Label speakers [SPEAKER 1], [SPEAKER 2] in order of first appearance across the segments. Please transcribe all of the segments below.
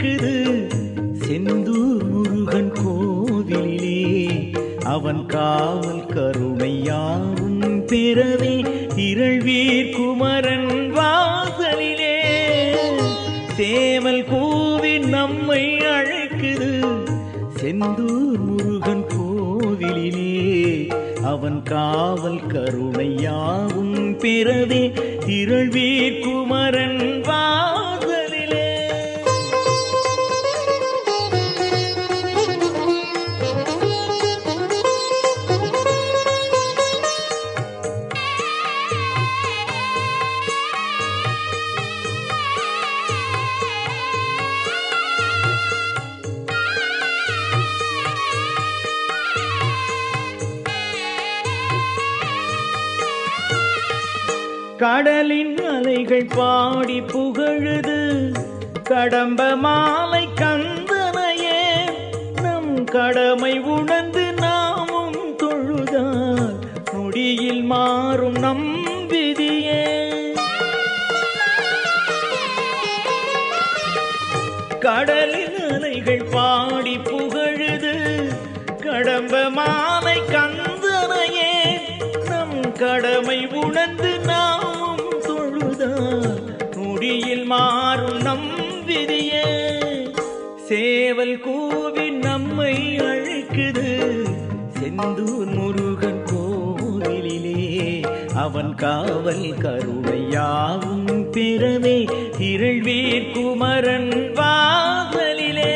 [SPEAKER 1] அழைக்குது செந்தூர் முருகன் கோவிலிலே அவன் காவல் கருணை யாவும் பெறவே திரள்வீர் குமரன் வாசலிலே சேவல் கூவி நம்மை அழைக்குது செந்தூர் முருகன் கோவிலிலே அவன் காவல் கருணை யாவும் பெறவே திரள்வீர் குமரன் வாசலிலே. கடலின் அலைகள் பாடி புகழுது கடம்ப மாலை கந்தனையே நம் கடமை உணர்ந்து நாமும் தொழுதால் நொடியில் மாறும் நம் விதியே. கடலின் அலைகள் பாடி புகழுது கடம்ப மாலை கந்தனையே நம் கடமை உணர்ந்து நாமும் நொடியில் மாறும் நம் விதியே. சேவல் கூவி நம்மை அழைக்குது செந்தூர் முருகன் கோவிலிலே அவன் காவல் கருணை யாவும் பெறவே திரள்வீர் குமரன் வாசலிலே.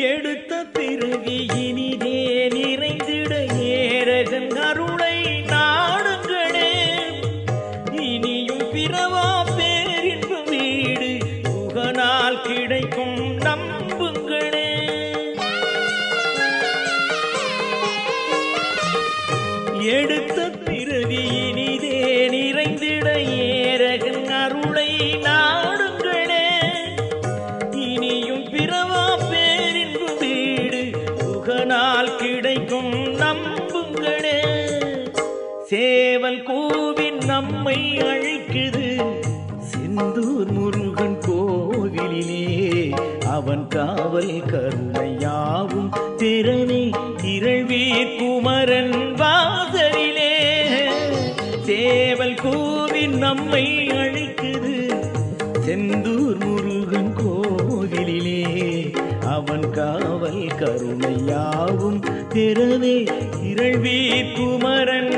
[SPEAKER 1] எடுத்த பிறவி இனிதே நிறைந்திட ஏரகன் அருளை நாடுங்களே இனியும் பிறவா பேரின்பு வீடு புகனால் கிடைக்கும் நம்புங்களே. எடுத்த பிறவி இனிதே நிறைந்திட ஏரகன் அருளை நாடுங்களே இனியும் பிறவா புகனால் கிடைக்கும் நம்புங்களே. சேவல் கூவி நம்மை அழைக்குது செந்தூர் முருகன் கோவிலிலே அவன் காவல் கருணை யாவும் திறனே திரள்வீர் குமரன் வாசலிலே. சேவல் கூவி நம்மை அழைக்குது செந்தூர் முருகன் கோவிலிலே அவன் காவல் கருணை யாவும் திறவே திரள்வீர் குமரன்